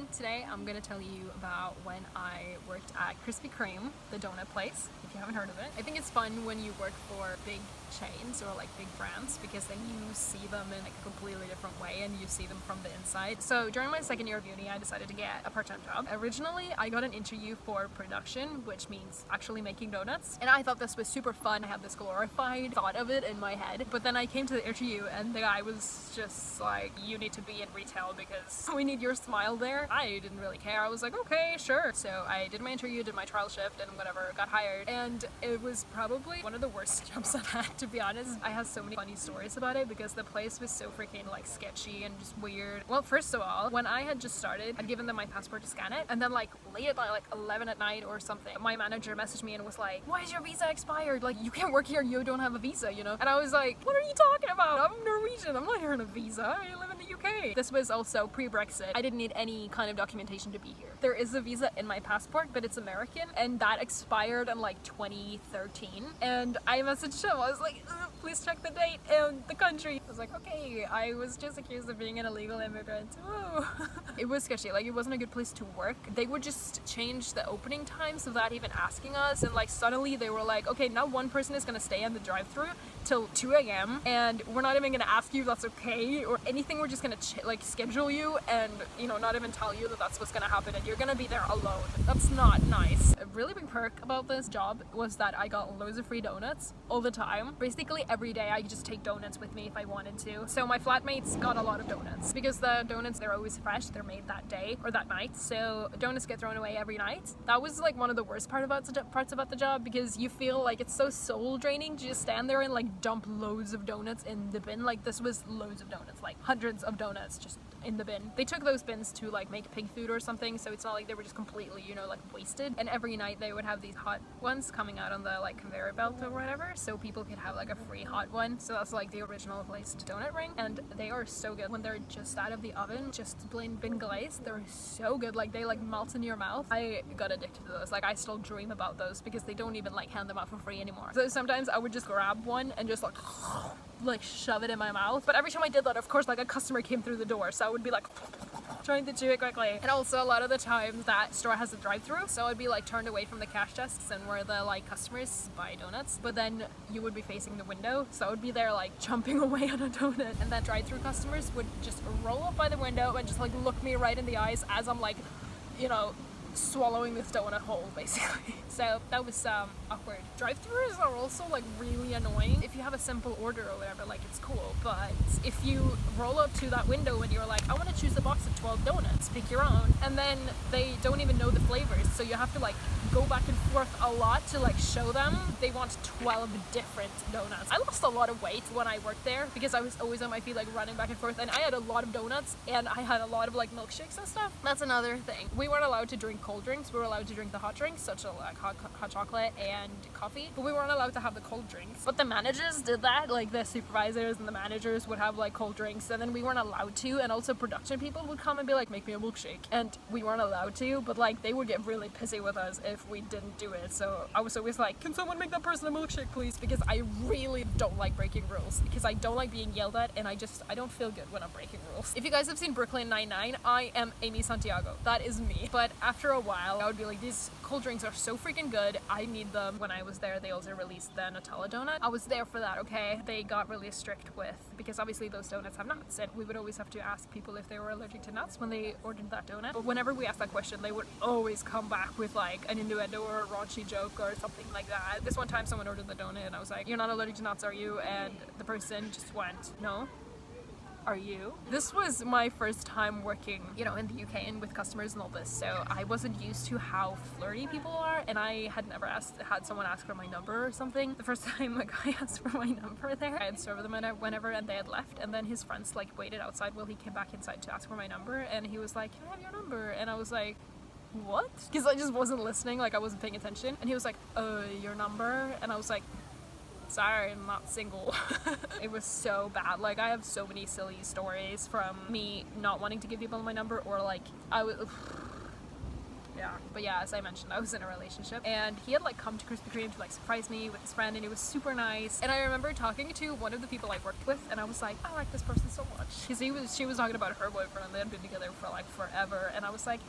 everyone. Today I'm gonna tell you about when I worked at Krispy Kreme, the donut place, if you haven't heard of it. I think it's fun when you work for big chains or like big brands because then you see them in like a completely different way and you see them from the inside. So during my second year of uni, I decided to get a part-time job. Originally, I got an interview for production, which means actually making donuts. And I thought this was super fun. I had this glorified thought of it in my head. But then I came to the interview and the guy was just like, you need to be in retail because we need your smile there. I didn't really care. I was like, okay, sure. So I did my interview, did my trial shift and whatever, got hired. And it was probably one of the worst jobs I've had, to be honest. I have so many funny stories about it because the place was so freaking like sketchy and just weird. Well, first of all, when I had just started, I'd given them my passport to scan it. And then like late at night, like 11 at night or something, my manager messaged me and was like, why is your visa expired? Like, you can't work here, you don't have a visa, you know? And I was like, what are you talking about? I'm Norwegian, I'm not here on a visa, I live in the UK. This was also pre-Brexit. I didn't need any kind of documentation to be here. There is a visa in my passport, but it's American, and that expired in like 2013. And I messaged him, I was like, please check the date and the country. I was like, okay, I was just accused of being an illegal immigrant. Whoa. It was sketchy, like it wasn't a good place to work. They would just change the opening times without even asking us, and like suddenly they were like, okay, now one person is gonna stay in the drive-thru till 2 a.m. and we're not even gonna ask you if that's okay or anything. We're just gonna like schedule you and, you know, not even tell you that that's what's gonna happen and you're gonna be there alone. That's not nice. A really big perk about this job was that I got loads of free donuts all the time. Basically every day I could just take donuts with me if I wanted to. So my flatmates got a lot of donuts because the donuts, they're always fresh. They're made that day or that night. So donuts get thrown away every night. That was like one of the worst parts about the job because you feel like it's so soul draining to just stand there and like dump loads of donuts in the bin. Like this was loads of donuts, like hundreds of donuts just in the bin. They took those bins to like make pig food or something, so it's not like they were just completely, you know, like wasted. And every night they would have these hot ones coming out on the like conveyor belt or whatever, so people could have like a free hot one. So that's like the original glazed donut ring, and they are so good when they're just out of the oven, just plain been glazed. They're so good, like they like melt in your mouth. I got addicted to those. Like I still dream about those because they don't even like hand them out for free anymore. So sometimes I would just grab one and just like shove it in my mouth. But every time I did that, of course, like a customer came through the door, so I would be like trying to chew it quickly. And also a lot of the times that store has a drive-thru, so I'd be like turned away from the cash desks and where the like customers buy donuts, but then you would be facing the window, so I would be there like chomping away on a donut, and then drive-thru customers would just roll up by the window and just like look me right in the eyes as I'm like, you know, swallowing this donut whole basically. So that was awkward. Drive-thrus are also like really annoying. If you have a simple order or whatever, like it's cool, but if you roll up to that window and you're like, I want to choose a box of 12 donuts, pick your own, and then they don't even know the flavors, so you have to like go back and forth a lot to like show them they want 12 different donuts. I lost a lot of weight when I worked there because I was always on my feet like running back and forth, and I had a lot of donuts and I had a lot of like milkshakes and stuff. That's another thing. We weren't allowed to drink cold drinks. We were allowed to drink the hot drinks, such as like hot chocolate and coffee, but we weren't allowed to have the cold drinks. But the managers did that, like the supervisors and the managers would have like cold drinks, and then we weren't allowed to. And also production people would come and be like, make me a milkshake, and we weren't allowed to, but like they would get really pissy with us if we didn't do it. So I was always like, can someone make that person a milkshake please, because I really don't like breaking rules, because I don't like being yelled at, and I don't feel good when I'm breaking rules. If you guys have seen Brooklyn Nine-Nine, I am Amy Santiago. That is me. But after a while I would be like, these cold drinks are so freaking good, I need them. When I was there, they also released the Nutella donut. I was there for that, okay? They got really strict with, because obviously those donuts have nuts, and we would always have to ask people if they were allergic to nuts when they ordered that donut. But whenever we asked that question, they would always come back with like an innuendo or a raunchy joke or something like that. This one time someone ordered the donut and I was like, you're not allergic to nuts, are you? And the person just went, no. Are you? This was my first time working, you know, in the UK and with customers and all this, so I wasn't used to how flirty people are, and I had never had someone ask for my number or something. The first time a guy asked for my number there, I had served them whenever and they had left, and then his friends like waited outside while he came back inside to ask for my number, and he was like, can I have your number? And I was like, what? Because I just wasn't listening, like I wasn't paying attention. And he was like, your number? And I was like, sorry, I'm not single. It was so bad. Like I have so many silly stories from me not wanting to give people my number, or like Yeah. But yeah, as I mentioned, I was in a relationship, and he had like come to Krispy Kreme to like surprise me with his friend, and it was super nice. And I remember talking to one of the people I worked with, and I was like, I like this person so much, because she was talking about her boyfriend, and they had been together for like forever, and I was like,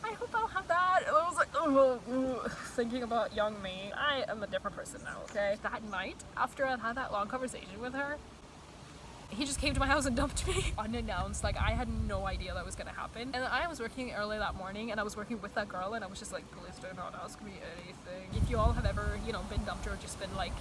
I hope I'll have that. And I was like, oh, thinking about young me. I am a different person now, okay? That night, after I'd had that long conversation with her, he just came to my house and dumped me unannounced. Like, I had no idea that was gonna happen. And I was working early that morning, and I was working with that girl, and I was just like, please do not ask me anything. If you all have ever, you know, been dumped or just been like,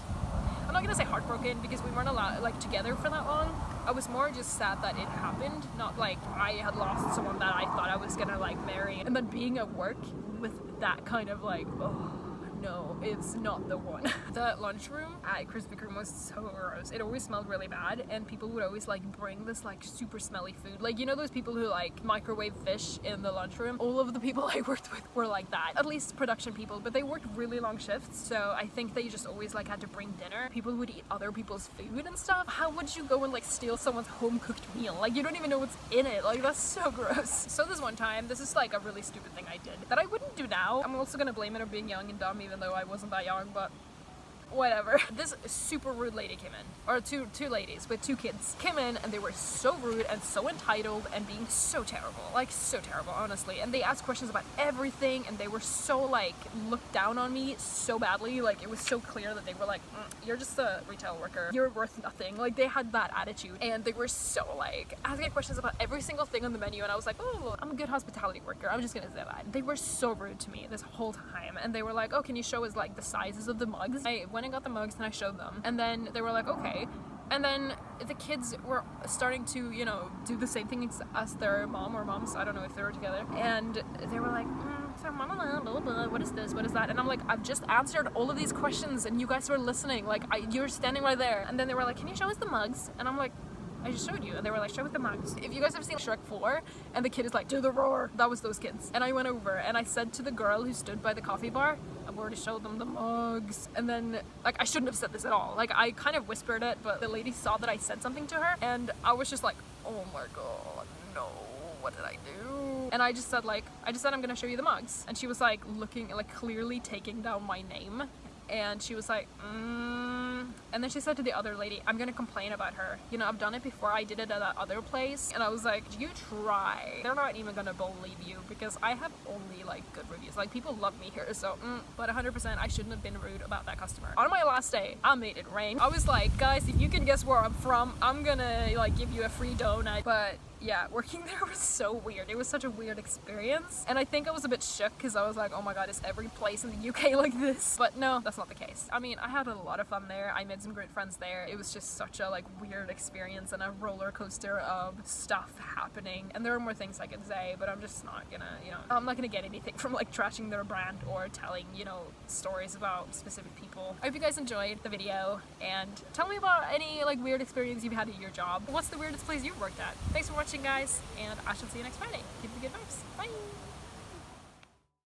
I'm not gonna say heartbroken, because we weren't allowed like together for that long. I was more just sad that it happened, not like I had lost someone that I thought I was gonna like marry. And then being at work with that kind of like, oh no, it's not the one. The lunchroom at Krispy Kreme was so gross. It always smelled really bad, and people would always like bring this like super smelly food. Like, you know those people who like microwave fish in the lunchroom? All of the people I worked with were like that. At least production people, but they worked really long shifts, so I think they just always like had to bring dinner. People would eat other people's food and stuff. How would you go and like steal someone's home cooked meal? Like, you don't even know what's in it. Like, that's so gross. So this one time, this is like a really stupid thing I did that I wouldn't do now. I'm also gonna blame it on being young and dumb, even though I wasn't that young, but whatever. This super rude lady came in, or two ladies with two kids came in, and they were so rude and so entitled and being so terrible, like so terrible, honestly. And they asked questions about everything, and they were so like looked down on me so badly. Like, it was so clear that they were like, you're just a retail worker, you're worth nothing. Like, they had that attitude, and they were so like asking questions about every single thing on the menu, and I was like, oh, I'm a good hospitality worker, I'm just gonna say that. They were so rude to me this whole time, and they were like, oh, can you show us like the sizes of the mugs? I went and got the mugs and I showed them, and then they were like, okay. And then the kids were starting to, you know, do the same thing as their mom or moms, I don't know if they were together, and they were like, so mama, blah, blah, what is this, what is that? And I'm like, I've just answered all of these questions and you guys were listening, like, you're standing right there. And then they were like, can you show us the mugs? And I'm like, I just showed you. And they were like, show us the mugs. If you guys have seen Shrek 4 and the kid is like, do the roar, that was those kids. And I went over and I said to the girl who stood by the coffee bar, I've already showed them the mugs. And then, like, I shouldn't have said this at all. Like, I kind of whispered it, but the lady saw that I said something to her, and I was just like, oh my god, no, what did I do? And I just said I'm gonna show you the mugs. And she was like looking, like clearly taking down my name. And she was like, And then she said to the other lady, I'm gonna complain about her. You know, I've done it before, I did it at that other place. And I was like, you try. They're not even gonna believe you, because I have only like good reviews. Like, people love me here, so, but 100% I shouldn't have been rude about that customer. On my last day, I made it rain. I was like, guys, if you can guess where I'm from, I'm gonna like give you a free donut. But yeah, working there was so weird. It was such a weird experience. And I think I was a bit shook, because I was like, oh my god, is every place in the UK like this? But no, that's not the case. I mean, I had a lot of fun there. I made some great friends there. It was just such a like weird experience and a roller coaster of stuff happening. And there are more things I could say, but I'm just not gonna, you know, I'm not gonna get anything from like trashing their brand or telling, you know, stories about specific people. I hope you guys enjoyed the video, and tell me about any like weird experience you've had at your job. What's the weirdest place you've worked at? Thanks for watching, guys, and I shall see you next Friday. Keep the good vibes. Bye!